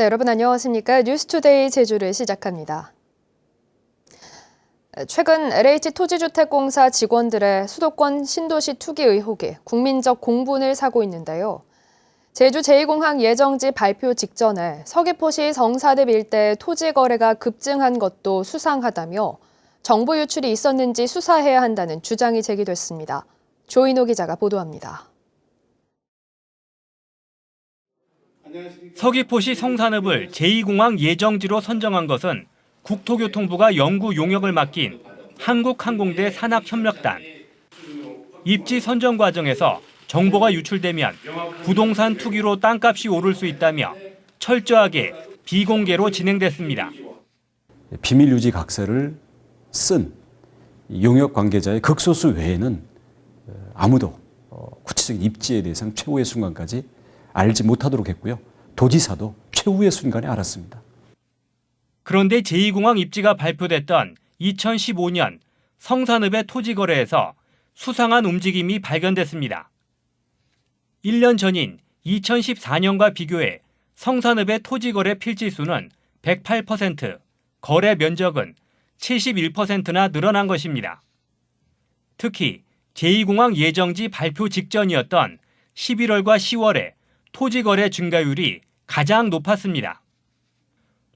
네, 여러분 안녕하십니까? 뉴스투데이 제주를 시작합니다. 최근 LH토지주택공사 직원들의 수도권 신도시 투기 의혹이 국민적 공분을 사고 있는데요. 제주 제2공항 예정지 발표 직전에 서귀포시 성산읍 일대 토지 거래가 급증한 것도 수상하다며 정보 유출이 있었는지 수사해야 한다는 주장이 제기됐습니다. 조인호 기자가 보도합니다. 서귀포시 성산읍을 제2공항 예정지로 선정한 것은 국토교통부가 연구 용역을 맡긴 한국항공대 산학협력단. 입지 선정 과정에서 정보가 유출되면 부동산 투기로 땅값이 오를 수 있다며 철저하게 비공개로 진행됐습니다. 비밀 유지 각서를 쓴 용역 관계자의 극소수 외에는 아무도 구체적인 입지에 대해서는 최후의 순간까지 알지 못하도록 했고요. 도지사도 최후의 순간에 알았습니다. 그런데 제2공항 입지가 발표됐던 2015년 성산읍의 토지 거래에서 수상한 움직임이 발견됐습니다. 1년 전인 2014년과 비교해 성산읍의 토지 거래 필지수는 108%, 거래 면적은 71%나 늘어난 것입니다. 특히 제2공항 예정지 발표 직전이었던 11월과 10월에 토지 거래 증가율이 가장 높았습니다.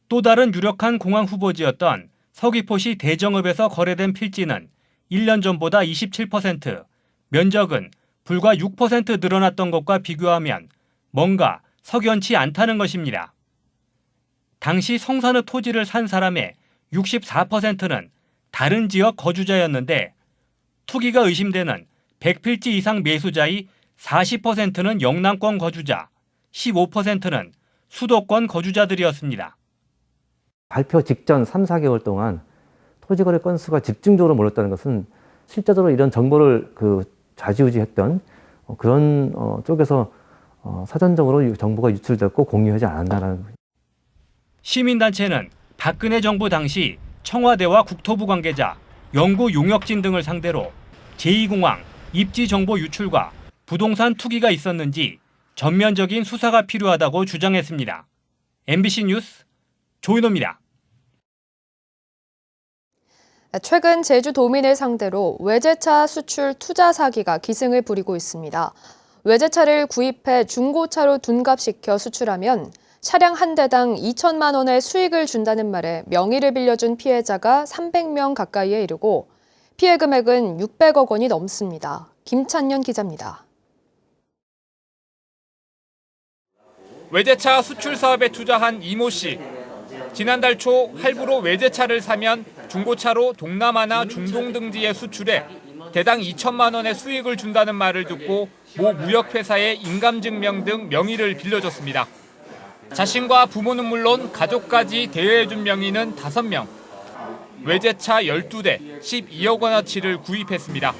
또 다른 유력한 공항 후보지였던 서귀포시 대정읍에서 거래된 필지는 1년 전보다 27%, 면적은 불과 6% 늘어났던 것과 비교하면 뭔가 석연치 않다는 것입니다. 당시 성산읍 토지를 산 사람의 64%는 다른 지역 거주자였는데 투기가 의심되는 100필지 이상 매수자의 40%는 영남권 거주자, 15%는 수도권 거주자들이었습니다. 발표 직전 3, 4개월 동안 토지거래 건수가 집중적으로 몰렸다는 것은 실제적으로 이런 정보를 좌지우지했던 그런 쪽에서 사전적으로 정보가 유출됐고 공유하지 않았다는 거죠. 시민단체는 박근혜 정부 당시 청와대와 국토부 관계자, 연구 용역진 등을 상대로 제2공항 입지 정보 유출과 부동산 투기가 있었는지 전면적인 수사가 필요하다고 주장했습니다. MBC 뉴스 조인호입니다. 최근 제주도민을 상대로 외제차 수출 투자 사기가 기승을 부리고 있습니다. 외제차를 구입해 중고차로 둔갑시켜 수출하면 차량 한 대당 2천만 원의 수익을 준다는 말에 명의를 빌려준 피해자가 300명 가까이에 이르고 피해 금액은 600억 원이 넘습니다. 김찬년 기자입니다. 외제차 수출 사업에 투자한 이모 씨. 지난달 초 할부로 외제차를 사면 중고차로 동남아나 중동 등지에 수출해 대당 2천만 원의 수익을 준다는 말을 듣고 모 무역회사에 인감증명 등 명의를 빌려줬습니다. 자신과 부모는 물론 가족까지 대여해준 명의는 5명. 외제차 12대, 12억 원어치를 구입했습니다.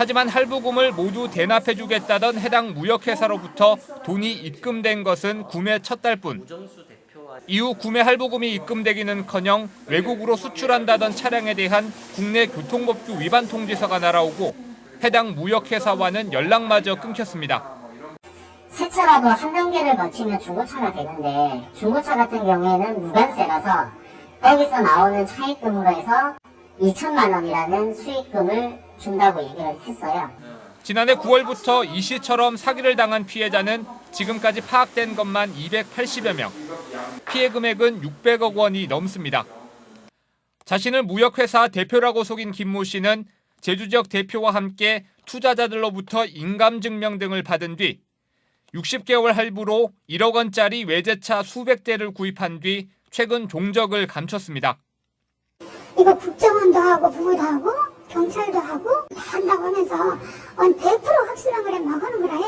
하지만 할부금을 모두 대납해주겠다던 해당 무역회사로부터 돈이 입금된 것은 구매 첫 달뿐. 이후 구매 할부금이 입금되기는커녕 외국으로 수출한다던 차량에 대한 국내 교통법규 위반 통지서가 날아오고 해당 무역회사와는 연락마저 끊겼습니다. 새 차라도 한 단계를 거치면 중고차가 되는데 중고차 같은 경우에는 무관세라서 거기서 나오는 차입금으로 해서 2천만 원이라는 수익금을 준다고 얘기를 했어요. 지난해 9월부터 이 씨처럼 사기를 당한 피해자는 지금까지 파악된 것만 280여 명. 피해 금액은 600억 원이 넘습니다. 자신을 무역회사 대표라고 속인 김모 씨는 제주 지역 대표와 함께 투자자들로부터 인감증명 등을 받은 뒤 60개월 할부로 1억 원짜리 외제차 수백 대를 구입한 뒤 최근 종적을 감췄습니다. 이거 국정원도 하고 부도 하고 경찰도 하고 다 한다고 하면서 100% 확실한 거래 막 하는 거라 해.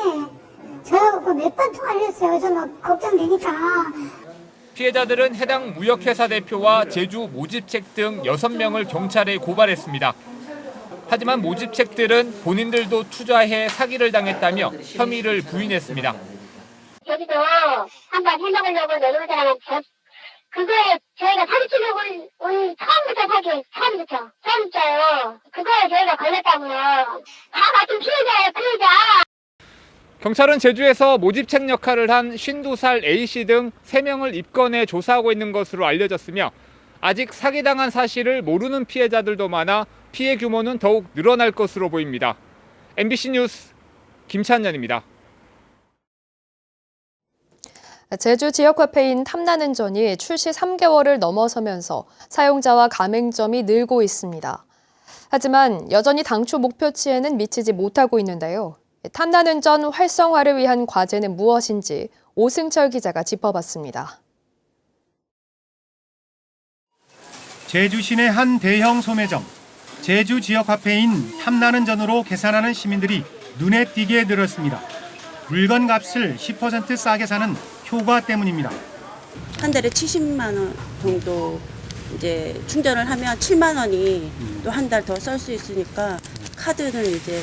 저하고 몇 번 통화를 했어요. 저 막 걱정되니까. 피해자들은 해당 무역회사 대표와 제주 모집책 등 6명을 경찰에 고발했습니다. 하지만 모집책들은 본인들도 투자해 사기를 당했다며 혐의를 부인했습니다. 저기도 한번 해먹으려고 노는 사람한테 그거에 저희가 사기치려고 온 처음부터요. 그거에 저희가 걸렸다고요. 다 같은 피해자예요, 피해자. 경찰은 제주에서 모집책 역할을 한 52살 A씨 등 3명을 입건해 조사하고 있는 것으로 알려졌으며 아직 사기당한 사실을 모르는 피해자들도 많아 피해 규모는 더욱 늘어날 것으로 보입니다. MBC 뉴스 김찬년입니다. 제주 지역화폐인 탐나는 전이 출시 3개월을 넘어서면서 사용자와 가맹점이 늘고 있습니다. 하지만 여전히 당초 목표치에는 미치지 못하고 있는데요. 탐나는 전 활성화를 위한 과제는 무엇인지 오승철 기자가 짚어봤습니다. 제주 시내 한 대형 소매점, 제주 지역화폐인 탐나는 전으로 계산하는 시민들이 눈에 띄게 늘었습니다. 물건 값을 10% 싸게 사는 효과 때문입니다. 한 달에 70만 원 정도 이제 충전을 하면 7만 원이 또 한 달 더 쓸 수 있으니까 카드는 이제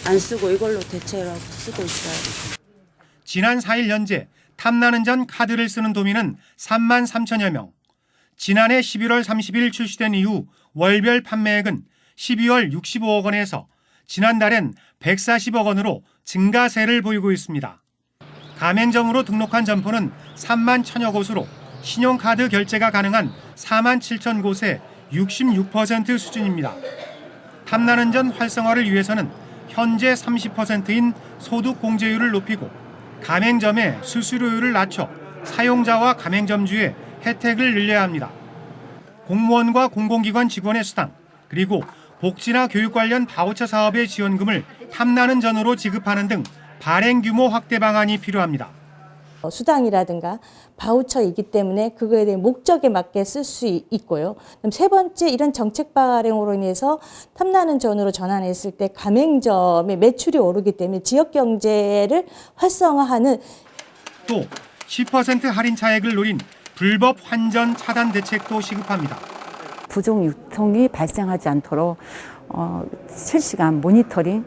안 쓰고 이걸로 대체로 쓰고 있어요. 지난 4일 현재 탐나는 전 카드를 쓰는 도민은 3만 3천여 명. 지난해 11월 30일 출시된 이후 월별 판매액은 12월 65억 원에서 지난달엔 140억 원으로 증가세를 보이고 있습니다. 가맹점으로 등록한 점포는 3만 1천여 곳으로 신용카드 결제가 가능한 4만 7천 곳의 66% 수준입니다. 탐나는 전 활성화를 위해서는 현재 30%인 소득 공제율을 높이고 가맹점의 수수료율을 낮춰 사용자와 가맹점주의 혜택을 늘려야 합니다. 공무원과 공공기관 직원의 수당, 그리고 복지나 교육 관련 바우처 사업의 지원금을 탐나는 전으로 지급하는 등 발행 규모 확대 방안이 필요합니다. 수당이라든가 바우처이기 때문에 그거에 대한 목적에 맞게 쓸 수 있고요. 그럼 세 번째, 이런 정책 발행으로 인해서 탐나는 전으로 전환했을 때 가맹점의 매출이 오르기 때문에 지역 경제를 활성화하는, 또 10% 할인 차액을 노린 불법 환전 차단 대책도 시급합니다. 부정 유통이 발생하지 않도록 실시간 모니터링,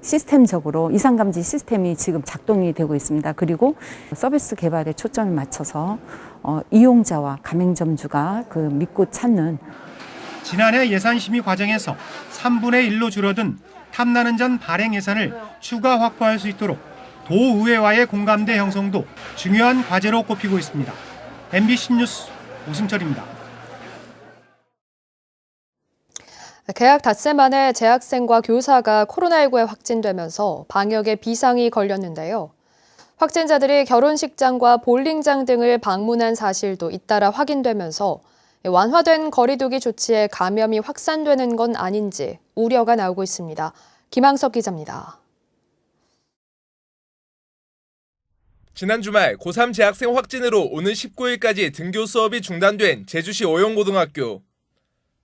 시스템적으로 이상감지 시스템이 지금 작동이 되고 있습니다. 그리고 서비스 개발에 초점을 맞춰서 이용자와 가맹점주가 그 믿고 찾는. 지난해 예산심의 과정에서 3분의 1로 줄어든 탐나는 전 발행 예산을 추가 확보할 수 있도록 도의회와의 공감대 형성도 중요한 과제로 꼽히고 있습니다. MBC 뉴스 오승철입니다. 개학 닷새 만에 재학생과 교사가 코로나19에 확진되면서 방역에 비상이 걸렸는데요. 확진자들이 결혼식장과 볼링장 등을 방문한 사실도 잇따라 확인되면서 완화된 거리두기 조치에 감염이 확산되는 건 아닌지 우려가 나오고 있습니다. 김항석 기자입니다. 지난 주말 고3 재학생 확진으로 오는 19일까지 등교 수업이 중단된 제주시 오영고등학교.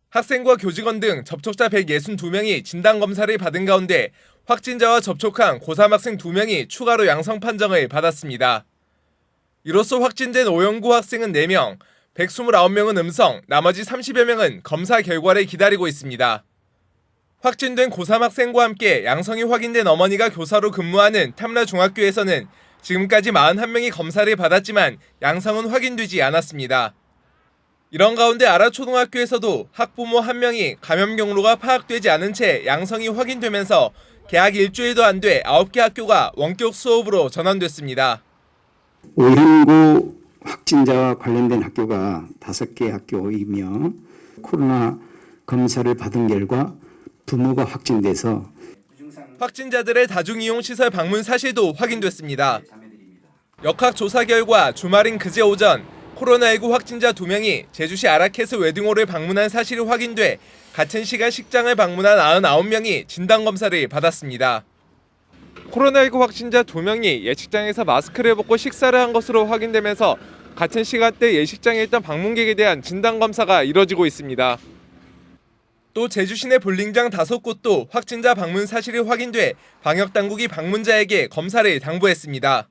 학생과 교직원 등 접촉자 162명이 진단검사를 받은 가운데 확진자와 접촉한 고3 학생 2명이 추가로 양성 판정을 받았습니다. 이로써 확진된 오영고 학생은 4명, 129명은 음성, 나머지 30여 명은 검사 결과를 기다리고 있습니다. 확진된 고3 학생과 함께 양성이 확인된 어머니가 교사로 근무하는 탐라중학교에서는 지금까지 41명이 검사를 받았지만 양성은 확인되지 않았습니다. 이런 가운데 아라초등학교에서도 학부모 1명이 감염 경로가 파악되지 않은 채 양성이 확인되면서 개학 일주일도 안 돼 9개 학교가 원격 수업으로 전환됐습니다. 오영고 확진자와 관련된 학교가 5개 학교이며 코로나 검사를 받은 결과 부모가 확진돼서 확진자들의 다중이용시설 방문 사실도 확인됐습니다. 역학 조사 결과 주말인 그제 오전 코로나19 확진자 2명이 제주시 아라케스 웨딩홀을 방문한 사실이 확인돼 같은 시간 식장을 방문한 99명이 진단검사를 받았습니다. 코로나19 확진자 2명이 예식장에서 마스크를 벗고 식사를 한 것으로 확인되면서 같은 시간대 예식장에 있던 방문객에 대한 진단검사가 이뤄지고 있습니다. 또 제주 시내 볼링장 5곳도 확진자 방문 사실이 확인돼 방역당국이 방문자에게 검사를 당부했습니다.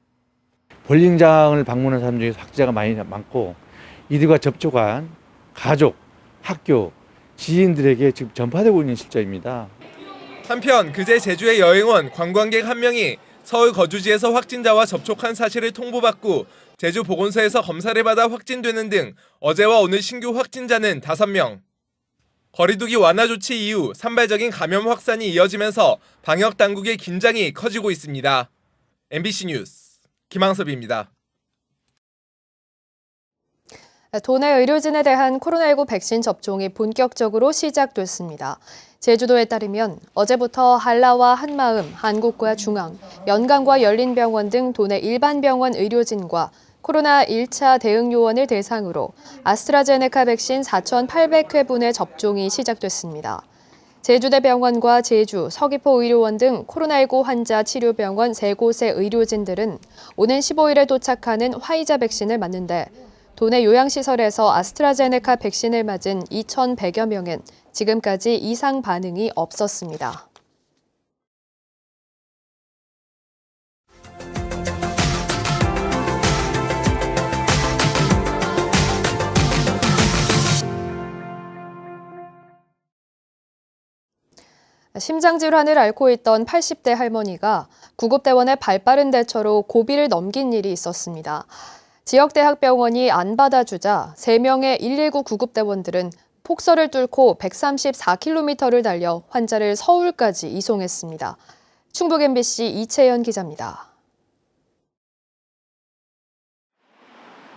볼링장을 방문한 사람 중에서 확진자가 많고 이들과 접촉한 가족, 학교, 지인들에게 지금 전파되고 있는 실정입니다. 한편 그제 제주의 여행원 관광객 1명이 서울 거주지에서 확진자와 접촉한 사실을 통보받고 제주 보건소에서 검사를 받아 확진되는 등 어제와 오늘 신규 확진자는 5명. 거리두기 완화 조치 이후 산발적인 감염 확산이 이어지면서 방역 당국의 긴장이 커지고 있습니다. MBC 뉴스 김항섭입니다. 도내 의료진에 대한 코로나19 백신 접종이 본격적으로 시작됐습니다. 제주도에 따르면 어제부터 한라와 한마음, 한국과 중앙, 연강과 열린병원 등 도내 일반 병원 의료진과 코로나 1차 대응 요원을 대상으로 아스트라제네카 백신 4,800회분의 접종이 시작됐습니다. 제주대병원과 제주, 서귀포 의료원 등 코로나19 환자 치료병원 3곳의 의료진들은 오는 15일에 도착하는 화이자 백신을 맞는데 도내 요양시설에서 아스트라제네카 백신을 맞은 2,100여 명은 지금까지 이상 반응이 없었습니다. 심장질환을 앓고 있던 80대 할머니가 구급대원의 발빠른 대처로 고비를 넘긴 일이 있었습니다. 지역대학병원이 안 받아주자 3명의 119 구급대원들은 폭설을 뚫고 134km를 달려 환자를 서울까지 이송했습니다. 충북 MBC 이채연 기자입니다.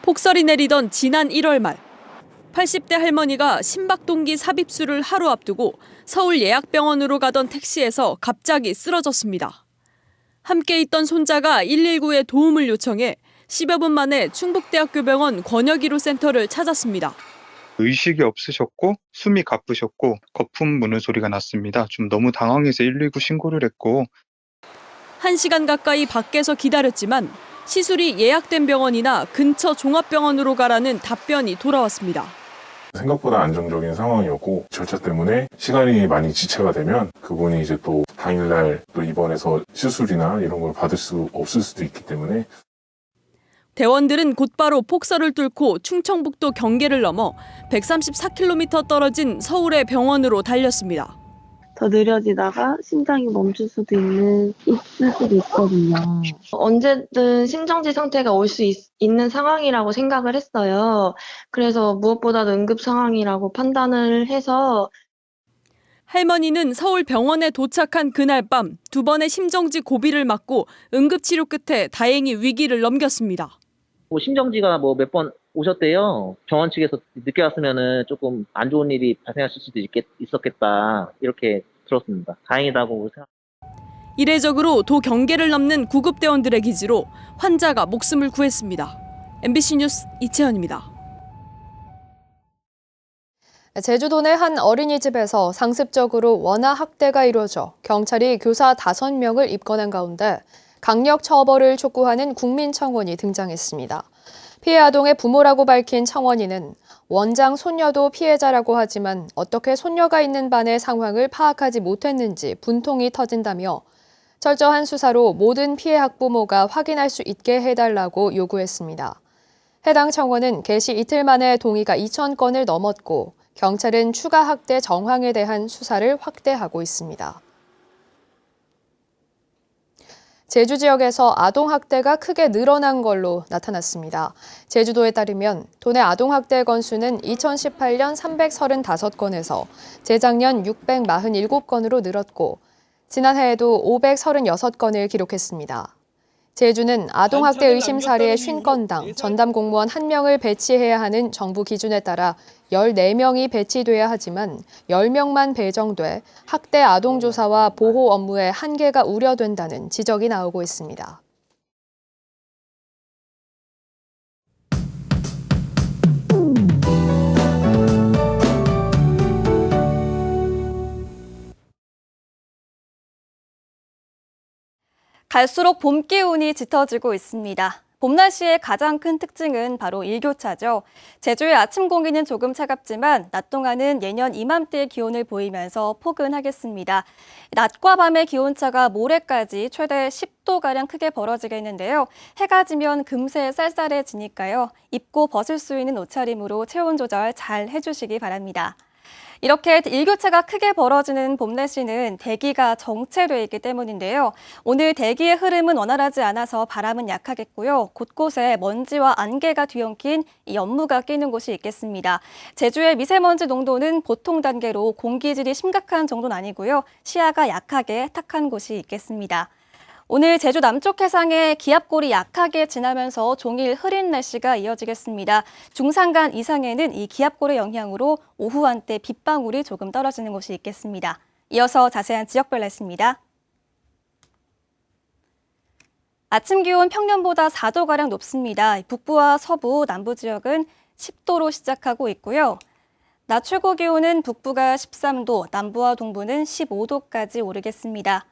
폭설이 내리던 지난 1월 말, 80대 할머니가 심박동기 삽입술을 하루 앞두고 서울 예약병원으로 가던 택시에서 갑자기 쓰러졌습니다. 함께 있던 손자가 119에 도움을 요청해 10여 분 만에 충북대학교병원 권역의료 센터를 찾았습니다. 의식이 없으셨고 숨이 가쁘셨고 거품 무는 소리가 났습니다. 좀 너무 당황해서 119 신고를 했고 1시간 가까이 밖에서 기다렸지만 시술이 예약된 병원이나 근처 종합병원으로 가라는 답변이 돌아왔습니다. 생각보다 안정적인 상황이었고 절차 때문에 시간이 많이 지체가 되면 그분이 이제 또 당일날 또 입원해서 시술이나 이런 걸 받을 수 없을 수도 있기 때문에 대원들은 곧바로 폭설을 뚫고 충청북도 경계를 넘어 134km 떨어진 서울의 병원으로 달렸습니다. 더 느려지다가 심장이 멈출 수도 있을 수도 있거든요. 언제든 심정지 상태가 올 수 있는 상황이라고 생각을 했어요. 그래서 무엇보다도 응급 상황이라고 판단을 해서 할머니는 서울 병원에 도착한 그날 밤 2번의 심정지 고비를 맞고 응급치료 끝에 다행히 위기를 넘겼습니다. 심정지가 몇 번 오셨대요. 병원 측에서 늦게 왔으면은 조금 안 좋은 일이 발생하실 수도 있었겠다. 이렇게 들었습니다. 다행이다고 생각. 이례적으로 도 경계를 넘는 구급대원들의 기지로 환자가 목숨을 구했습니다. MBC 뉴스 이채연입니다. 제주도 내 한 어린이집에서 상습적으로 원아 학대가 이루어져 경찰이 교사 5명을 입건한 가운데 강력 처벌을 촉구하는 국민청원이 등장했습니다. 피해 아동의 부모라고 밝힌 청원인은 원장 손녀도 피해자라고 하지만 어떻게 손녀가 있는 반의 상황을 파악하지 못했는지 분통이 터진다며 철저한 수사로 모든 피해 학부모가 확인할 수 있게 해달라고 요구했습니다. 해당 청원은 게시 이틀 만에 동의가 2,000건을 넘었고 경찰은 추가 학대 정황에 대한 수사를 확대하고 있습니다. 제주 지역에서 아동학대가 크게 늘어난 걸로 나타났습니다. 제주도에 따르면 도내 아동학대 건수는 2018년 335건에서 재작년 647건으로 늘었고 지난해에도 536건을 기록했습니다. 제주는 아동학대 의심 사례 50건당 전담 공무원 1명을 배치해야 하는 정부 기준에 따라 14명이 배치돼야 하지만 10명만 배정돼 학대 아동 조사와 보호 업무에 한계가 우려된다는 지적이 나오고 있습니다. 갈수록 봄 기운이 짙어지고 있습니다. 봄 날씨의 가장 큰 특징은 바로 일교차죠. 제주의 아침 공기는 조금 차갑지만 낮 동안은 예년 이맘때의 기온을 보이면서 포근하겠습니다. 낮과 밤의 기온차가 모레까지 최대 10도가량 크게 벌어지겠는데요. 해가 지면 금세 쌀쌀해지니까요. 입고 벗을 수 있는 옷차림으로 체온 조절 잘 해주시기 바랍니다. 이렇게 일교차가 크게 벌어지는 봄 날씨는 대기가 정체돼 있기 때문인데요. 오늘 대기의 흐름은 원활하지 않아서 바람은 약하겠고요. 곳곳에 먼지와 안개가 뒤엉킨 연무가 끼는 곳이 있겠습니다. 제주의 미세먼지 농도는 보통 단계로 공기질이 심각한 정도는 아니고요. 시야가 약하게 탁한 곳이 있겠습니다. 오늘 제주 남쪽 해상에 기압골이 약하게 지나면서 종일 흐린 날씨가 이어지겠습니다. 중산간 이상에는 이 기압골의 영향으로 오후 한때 빗방울이 조금 떨어지는 곳이 있겠습니다. 이어서 자세한 지역별 날씨입니다. 아침 기온 평년보다 4도가량 높습니다. 북부와 서부, 남부 지역은 10도로 시작하고 있고요. 낮 최고 기온은 북부가 13도, 남부와 동부는 15도까지 오르겠습니다.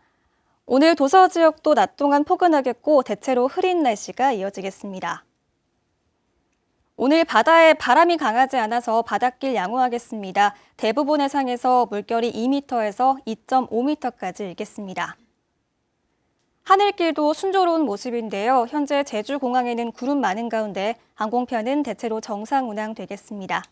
오늘 도서 지역도 낮 동안 포근하겠고 대체로 흐린 날씨가 이어지겠습니다. 오늘 바다에 바람이 강하지 않아서 바닷길 양호하겠습니다. 대부분 해상에서 물결이 2m에서 2.5m까지 일겠습니다. 하늘길도 순조로운 모습인데요. 현재 제주공항에는 구름 많은 가운데 항공편은 대체로 정상 운항되겠습니다.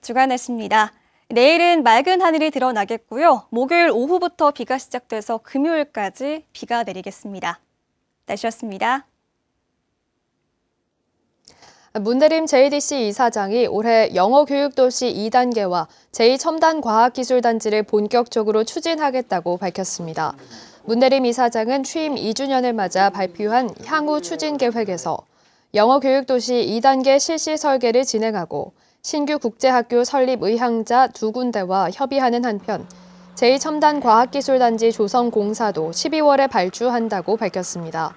주간 날씨입니다. 내일은 맑은 하늘이 드러나겠고요. 목요일 오후부터 비가 시작돼서 금요일까지 비가 내리겠습니다. 날씨였습니다. 문대림 JDC 이사장이 올해 영어교육도시 2단계와 제2첨단과학기술단지를 본격적으로 추진하겠다고 밝혔습니다. 문대림 이사장은 취임 2주년을 맞아 발표한 향후 추진 계획에서 영어교육도시 2단계 실시 설계를 진행하고 신규 국제학교 설립 의향자 2군데와 협의하는 한편 제2첨단과학기술단지 조성 공사도 12월에 발주한다고 밝혔습니다.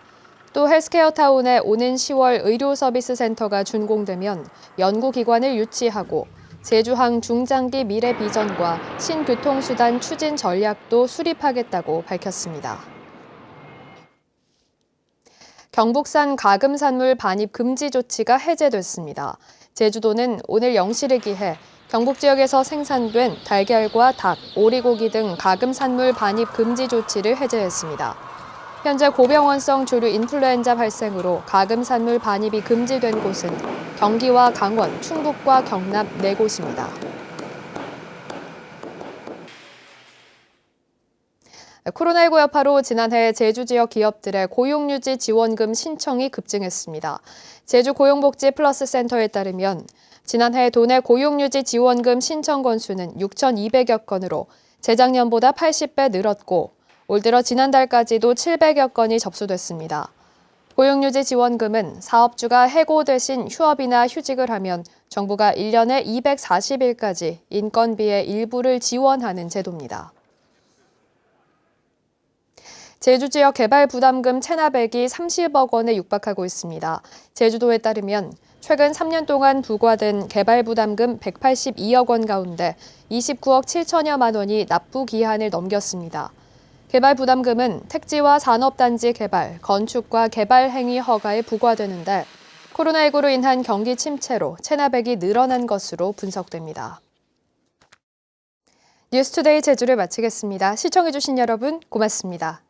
또 헬스케어타운에 오는 10월 의료서비스센터가 준공되면 연구기관을 유치하고 제주항 중장기 미래 비전과 신교통수단 추진 전략도 수립하겠다고 밝혔습니다. 경북산 가금산물 반입 금지 조치가 해제됐습니다. 제주도는 오늘 0시를 기해 경북 지역에서 생산된 달걀과 닭, 오리고기 등 가금산물 반입 금지 조치를 해제했습니다. 현재 고병원성 조류 인플루엔자 발생으로 가금산물 반입이 금지된 곳은 경기와 강원, 충북과 경남 4곳입니다. 코로나19 여파로 지난해 제주 지역 기업들의 고용유지 지원금 신청이 급증했습니다. 제주고용복지플러스센터에 따르면 지난해 도내 고용유지 지원금 신청 건수는 6,200여 건으로 재작년보다 80배 늘었고 올 들어 지난달까지도 700여 건이 접수됐습니다. 고용유지 지원금은 사업주가 해고 대신 휴업이나 휴직을 하면 정부가 1년에 240일까지 인건비의 일부를 지원하는 제도입니다. 제주 지역 개발 부담금 체납액이 30억 원에 육박하고 있습니다. 제주도에 따르면 최근 3년 동안 부과된 개발 부담금 182억 원 가운데 29억 7천여만 원이 납부 기한을 넘겼습니다. 개발 부담금은 택지와 산업단지 개발, 건축과 개발 행위 허가에 부과되는데 코로나19로 인한 경기 침체로 체납액이 늘어난 것으로 분석됩니다. 뉴스투데이 제주를 마치겠습니다. 시청해주신 여러분 고맙습니다.